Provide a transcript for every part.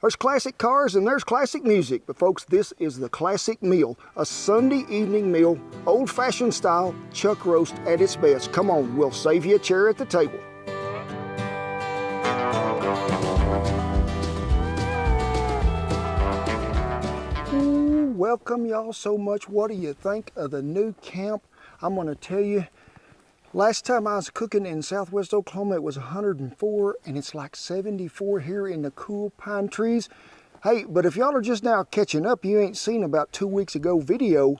There's classic cars and there's classic music, but folks, this is the classic meal. A Sunday evening meal, old-fashioned style, chuck roast at its best. Come on, we'll save you a chair at the table. Ooh, welcome y'all so much. What do you think of the new camp? I'm gonna tell you, last time I was cooking in Southwest Oklahoma, it was 104, and it's like 74 here in the cool pine trees. Hey, but if y'all are just now catching up, you ain't seen about 2 weeks ago video.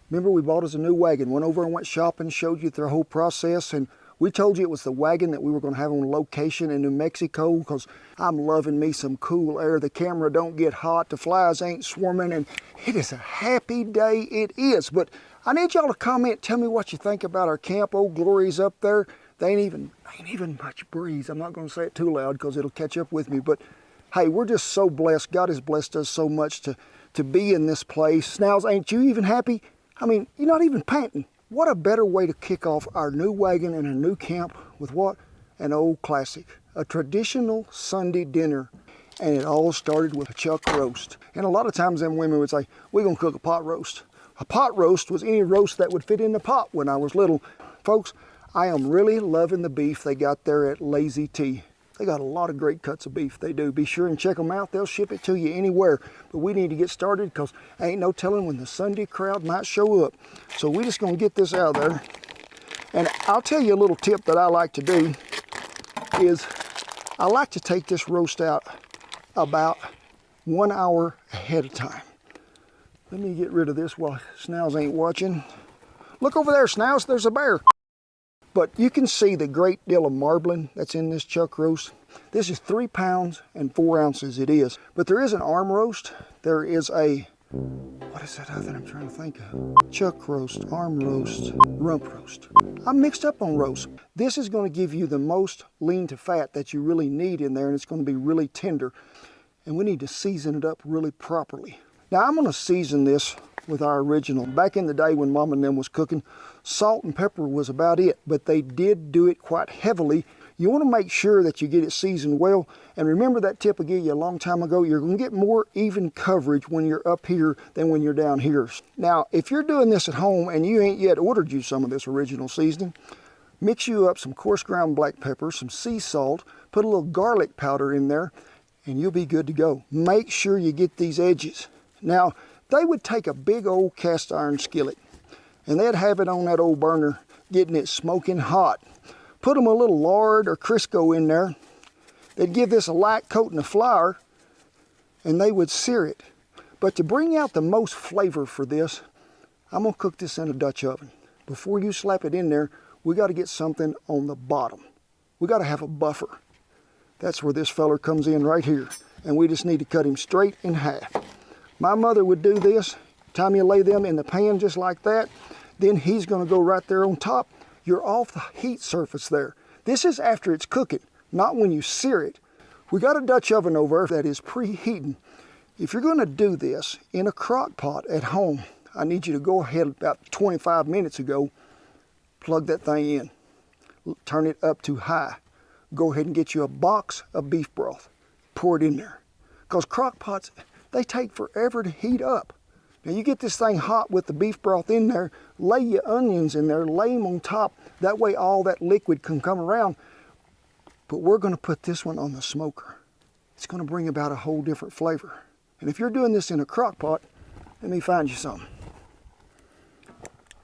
Remember, we bought us a new wagon, went over and went shopping, showed you the whole process, and we told you it was the wagon that we were gonna have on location in New Mexico, because I'm loving me some cool air. The camera don't get hot, the flies ain't swarming, and it is a happy day, it is. But I need y'all to comment, tell me what you think about our camp. Old Glory's up there. They ain't even much breeze. I'm not gonna say it too loud because it'll catch up with me, but hey, we're just so blessed. God has blessed us so much to be in this place. Snows, ain't you even happy? I mean, you're not even panting. What a better way to kick off our new wagon and a new camp with what? An old classic, a traditional Sunday dinner. And it all started with a chuck roast. And a lot of times them women would say, we're gonna cook a pot roast. A pot roast was any roast that would fit in the pot when I was little. Folks, I am really loving the beef they got there at Lazy T. They got a lot of great cuts of beef, they do. Be sure and check them out. They'll ship it to you anywhere. But we need to get started because ain't no telling when the Sunday crowd might show up. So we just gonna get this out of there. And I'll tell you a little tip that I like to do is I like to take this roast out about 1 hour ahead of time. Let me get rid of this while Snows ain't watching. Look over there, Snows, there's a bear. But you can see the great deal of marbling that's in this chuck roast. This is 3 pounds and 4 ounces, it is. But there is an arm roast. There is a, what is that other I'm trying to think of? Chuck roast, arm roast, rump roast. I'm mixed up on roast. This is gonna give you the most lean to fat that you really need in there, and it's gonna be really tender. And we need to season it up really properly. Now I'm gonna season this with our original. Back in the day when Mom and them was cooking, salt and pepper was about it, but they did do it quite heavily. You wanna make sure that you get it seasoned well, and remember that tip I gave you a long time ago, you're gonna get more even coverage when you're up here than when you're down here. Now, if you're doing this at home and you ain't yet ordered you some of this original seasoning, mix you up some coarse ground black pepper, some sea salt, put a little garlic powder in there, and you'll be good to go. Make sure you get these edges. Now, they would take a big old cast iron skillet and they'd have it on that old burner, getting it smoking hot. Put them a little lard or Crisco in there. They'd give this a light coating of flour and they would sear it. But to bring out the most flavor for this, I'm gonna cook this in a Dutch oven. Before you slap it in there, we gotta get something on the bottom. We gotta have a buffer. That's where this feller comes in right here. And we just need to cut him straight in half. My mother would do this. Time you lay them in the pan just like that, then he's gonna go right there on top. You're off the heat surface there. This is after it's cooking, not when you sear it. We got a Dutch oven over that is preheating. If you're gonna do this in a crock pot at home, I need you to go ahead about 25 minutes ago, plug that thing in, turn it up to high. Go ahead and get you a box of beef broth, pour it in there. Because crock pots, they take forever to heat up. Now you get this thing hot with the beef broth in there, lay your onions in there, lay them on top, that way all that liquid can come around. But we're gonna put this one on the smoker. It's gonna bring about a whole different flavor. And if you're doing this in a crock pot, let me find you some.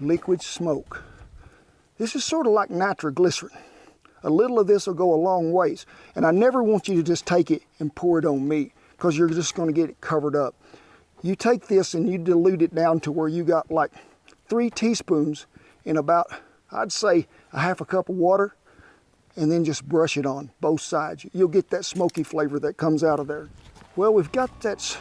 Liquid smoke. This is sort of like nitroglycerin. A little of this will go a long ways. And I never want you to just take it and pour it on meat, because you're just going to get it covered up. You take this and you dilute it down to where you got like 3 teaspoons in about, I'd say, a half a cup of water, and then just brush it on both sides. You'll get that smoky flavor that comes out of there. Well, we've got that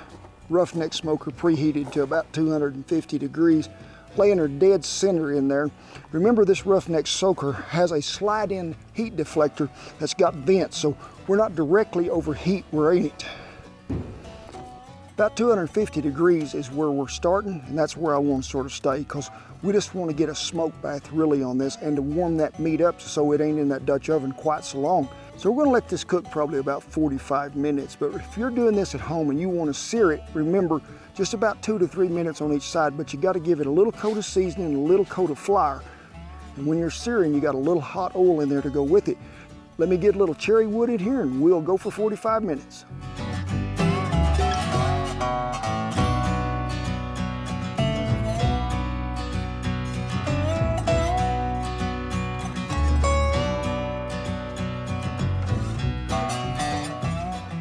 roughneck smoker preheated to about 250 degrees, laying her dead center in there. Remember, this roughneck soaker has a slide-in heat deflector that's got vents, so we're not directly over heat, we're in it. About 250 degrees is where we're starting, and that's where I want to sort of stay, because we just want to get a smoke bath really on this and to warm that meat up so it ain't in that Dutch oven quite so long. So we're gonna let this cook probably about 45 minutes, but if you're doing this at home and you wanna sear it, remember, just about 2 to 3 minutes on each side, but you gotta give it a little coat of seasoning and a little coat of flour. And when you're searing, you got a little hot oil in there to go with it. Let me get a little cherry wood in here and we'll go for 45 minutes.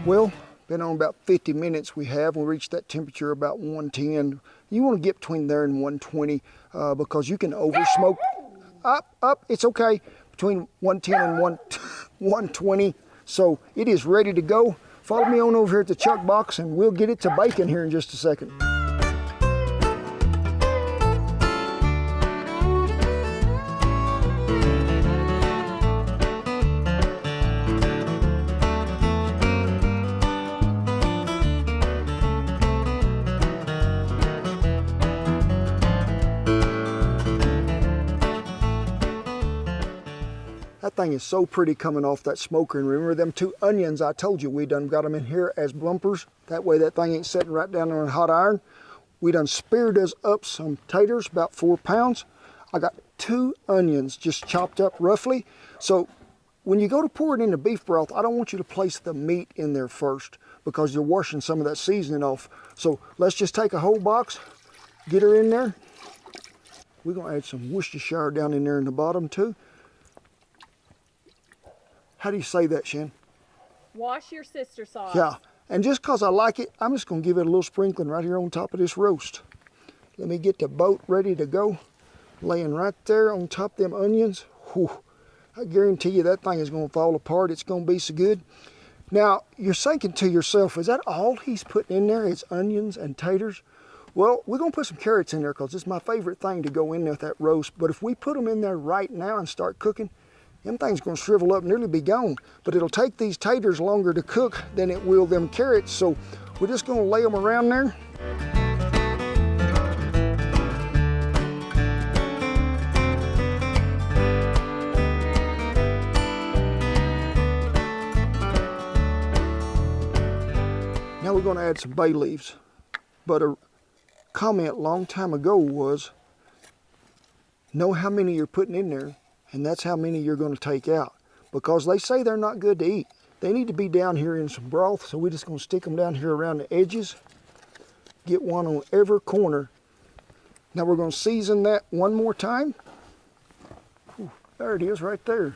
Well, been on about 50 minutes we have. We reached that temperature about 110. You want to get between there and 120 because you can over smoke. Up, it's okay. Between 110 and 120. So it is ready to go. Follow me on over here at the chuck box and we'll get it to baking here in just a second. That thing is so pretty coming off that smoker. And remember them 2 onions I told you, we done got them in here as bumpers. That way that thing ain't sitting right down on a hot iron. We done speared us up some taters, about 4 pounds. I got 2 onions just chopped up roughly. So when you go to pour it into beef broth, I don't want you to place the meat in there first because you're washing some of that seasoning off. So let's just take a whole box, get her in there. We're gonna add some Worcestershire down in there in the bottom too. How do you say that, Shan? Wash your sister sauce. Yeah, and just because I like it, I'm just going to give it a little sprinkling right here on top of this roast. Let me get the boat ready to go. Laying right there on top of them onions. Whew, I guarantee you that thing is going to fall apart. It's going to be so good. Now, you're thinking to yourself, is that all he's putting in there is onions and taters? Well, we're going to put some carrots in there because it's my favorite thing to go in there with that roast. But if we put them in there right now and start cooking, them things gonna shrivel up and nearly be gone. But it'll take these taters longer to cook than it will them carrots. So we're just gonna lay them around there. Now we're gonna add some bay leaves. But a comment a long time ago was, know how many you're putting in there, and that's how many you're going to take out because they say they're not good to eat. They need to be down here in some broth, so we're just going to stick them down here around the edges. Get one on every corner. Now we're going to season that one more time. Ooh, there it is right there.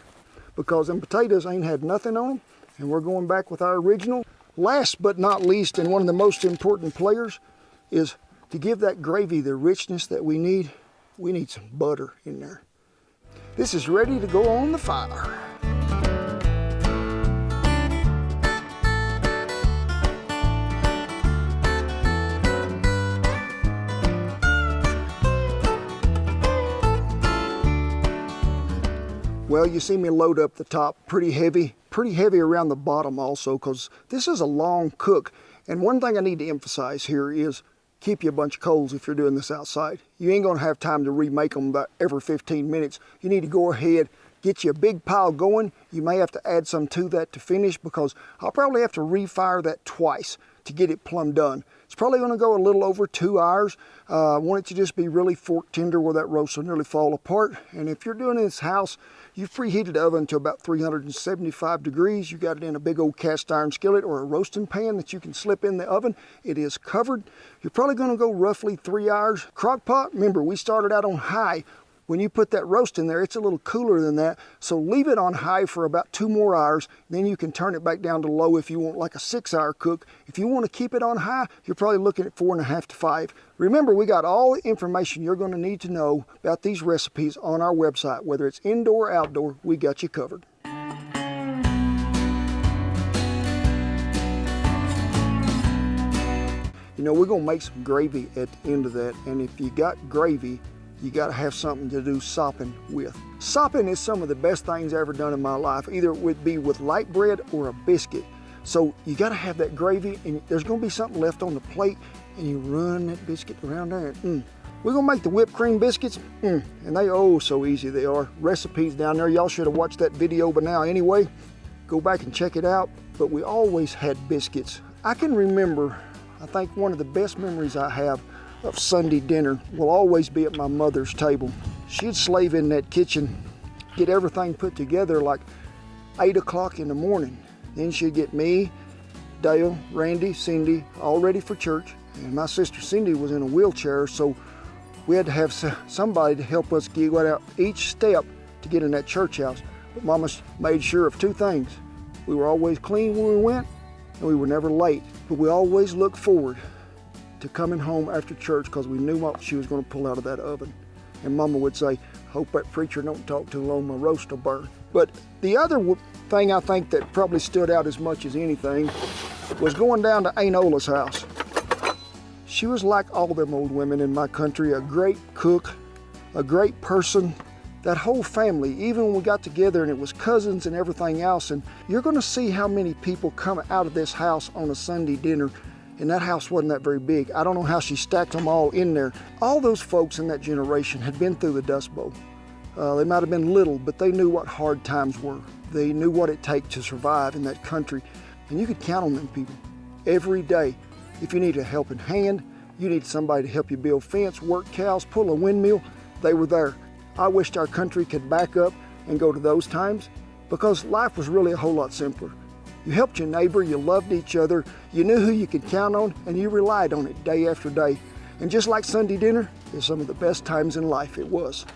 Because them potatoes ain't had nothing on them, and we're going back with our original. Last but not least, and one of the most important players, is to give that gravy the richness that we need some butter in there. This is ready to go on the fire. Well, you see me load up the top pretty heavy around the bottom also because this is a long cook. And one thing I need to emphasize here is keep you a bunch of coals if you're doing this outside. You ain't gonna have time to remake them about every 15 minutes. You need to go ahead, get you a big pile going. You may have to add some to that to finish because I'll probably have to refire that twice to get it plumb done. It's probably gonna go a little over 2 hours. I want it to just be really fork tender where that roast will nearly fall apart. And if you're doing this house, you preheated the oven to about 375 degrees. You got it in a big old cast iron skillet or a roasting pan that you can slip in the oven. It is covered. You're probably gonna go roughly 3 hours. Crock pot, remember we started out on high. When you put that roast in there, it's a little cooler than that. So leave it on high for about 2 more hours. Then you can turn it back down to low if you want like a 6-hour cook. If you want to keep it on high, you're probably looking at 4.5 to 5. Remember, we got all the information you're going to need to know about these recipes on our website. Whether it's indoor or outdoor, we got you covered. You know, we're going to make some gravy at the end of that. And if you got gravy, you got to have something to do sopping with. Sopping is some of the best things I've ever done in my life. Either it would be with light bread or a biscuit. So you got to have that gravy, and there's going to be something left on the plate, and you run that biscuit around there. We're going to make the whipped cream biscuits, and they so easy they are. Recipes down there. Y'all should have watched that video by now anyway. go back and check it out, but we always had biscuits. I can remember, I think one of the best memories I have of Sunday dinner will always be at my mother's table. She'd slave in that kitchen, get everything put together like 8 o'clock in the morning. Then she'd get me, Dale, Randy, Cindy, all ready for church. And my sister Cindy was in a wheelchair, so we had to have somebody to help us get out each step to get in that church house. But Mama made sure of 2 things. We were always clean when we went, and we were never late. But we always looked forward to coming home after church because we knew what she was going to pull out of that oven. And Mama would say, hope that preacher don't talk too long, my roast will burn. But the other thing I think that probably stood out as much as anything was going down to Aunt Ola's house. She was like all them old women in my country, a great cook, a great person. That whole family, even when we got together and it was cousins and everything else, and you're gonna see how many people come out of this house on a Sunday dinner, and that house wasn't that very big. I don't know how she stacked them all in there. All those folks in that generation had been through the Dust Bowl. They might have been little, but they knew what hard times were. They knew what it takes to survive in that country, and you could count on them people every day. If you need a helping hand, you need somebody to help you build fence, work cows, pull a windmill, they were there. I wished our country could back up and go to those times because life was really a whole lot simpler. You helped your neighbor, you loved each other, you knew who you could count on, and you relied on it day after day. And just like Sunday dinner is some of the best times in life, it was.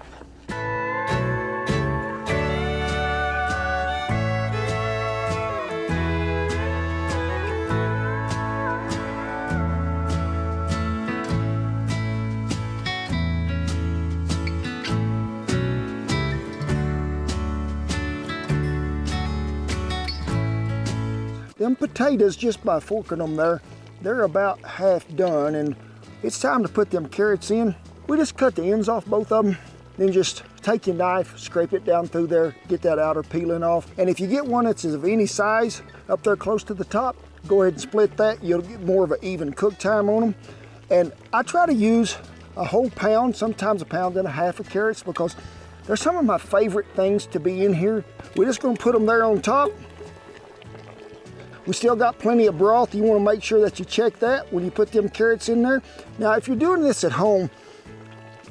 Them potatoes, just by forking them there, they're about half done, and it's time to put them carrots in. We just cut the ends off both of them, then just take your knife, scrape it down through there, get that outer peeling off. And if you get one that's of any size up there close to the top, go ahead and split that. You'll get more of an even cook time on them. And I try to use a whole pound, sometimes a pound and a half of carrots, because they're some of my favorite things to be in here. We're just gonna put them there on top. We still got plenty of broth. You want to make sure that you check that when you put them carrots in there. Now, if you're doing this at home,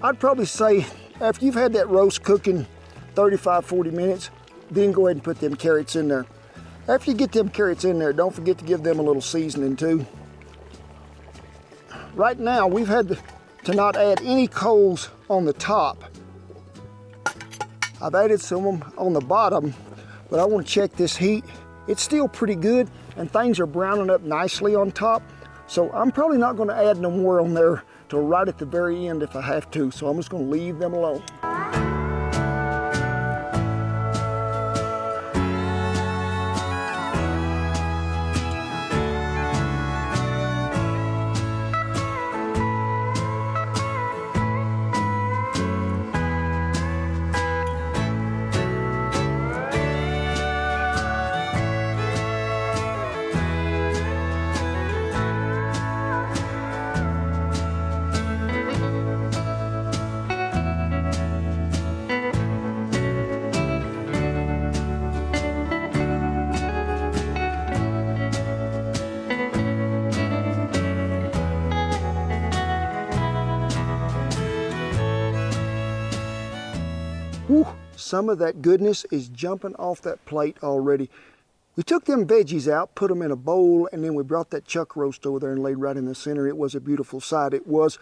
I'd probably say after you've had that roast cooking 35, 40 minutes, then go ahead and put them carrots in there. After you get them carrots in there, don't forget to give them a little seasoning too. Right now, we've had to not add any coals on the top. I've added some of them on the bottom, but I want to check this heat. It's still pretty good, and things are browning up nicely on top. So I'm probably not going to add no more on there till right at the very end if I have to. So I'm just going to leave them alone. Whew, some of that goodness is jumping off that plate already. We took them veggies out, put them in a bowl, and then we brought that chuck roast over there and laid right in the center. It was a beautiful sight, it was.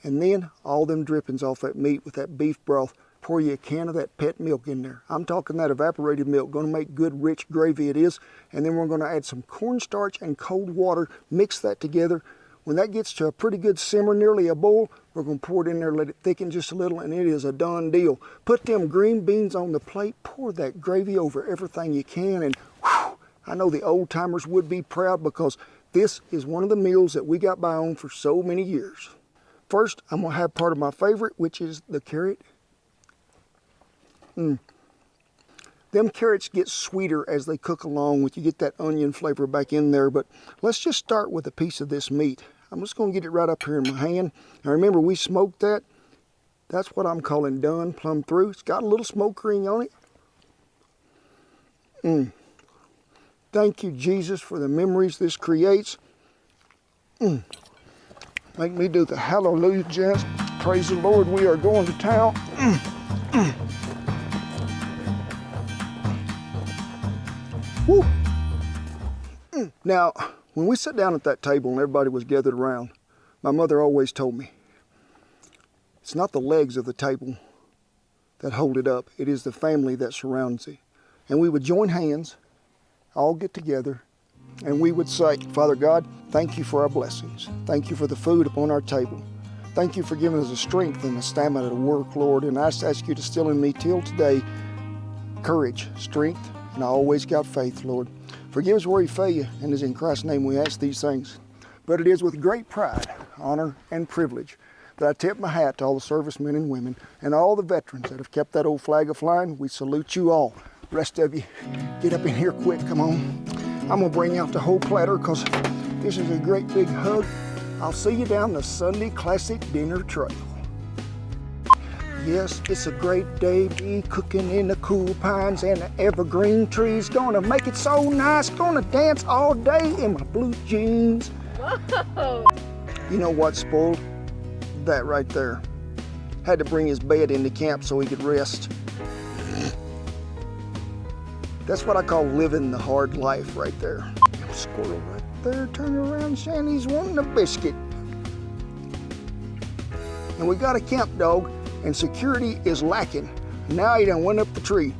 And then all them drippings off that meat with that beef broth. Pour you a can of that pet milk in there. I'm talking that evaporated milk. Going to make good rich gravy it is. And then we're going to add some cornstarch and cold water. Mix that together. When that gets to a pretty good simmer, nearly a boil, we're going to pour it in there, let it thicken just a little, and it is a done deal. Put them green beans on the plate. Pour that gravy over everything you can. And whew, I know the old timers would be proud because this is one of the meals that we got by on for so many years. First, I'm going to have part of my favorite, which is the carrot. Them carrots get sweeter as they cook along with you get that onion flavor back in there. But let's just start with a piece of this meat. I'm just going to get it right up here in my hand. Now remember, we smoked that. That's what I'm calling done plumb through. It's got a little smoke ring on it. Thank you, Jesus, for the memories this creates. Make me do the hallelujah chant. Praise the Lord, we are going to town. Woo. Now, when we sat down at that table and everybody was gathered around, my mother always told me, it's not the legs of the table that hold it up, it is the family that surrounds it. And we would join hands, all get together, and we would say, Father God, thank you for our blessings. Thank you for the food upon our table. Thank you for giving us the strength and the stamina to work, Lord. And I just ask you to still in me till today courage, strength, and I always got faith, Lord. Forgive us where we fail, and it is in Christ's name we ask these things. But it is with great pride, honor, and privilege that I tip my hat to all the servicemen and women and all the veterans that have kept that old flag a-flying. We salute you all. The rest of you, get up in here quick, come on. I'm gonna bring out the whole platter because this is a great big hug. I'll see you down the Sunday Classic Dinner Trail. Yes, it's a great day to be cooking in the cool pines and the evergreen trees. Gonna make it so nice, gonna dance all day in my blue jeans. Whoa! You know what spoiled? That right there. Had to bring his bed into camp so he could rest. That's what I call living the hard life right there. Squirrel right there, turn around, Shanny's wanting a biscuit. And we got a camp dog and security is lacking. Now he done went up the tree.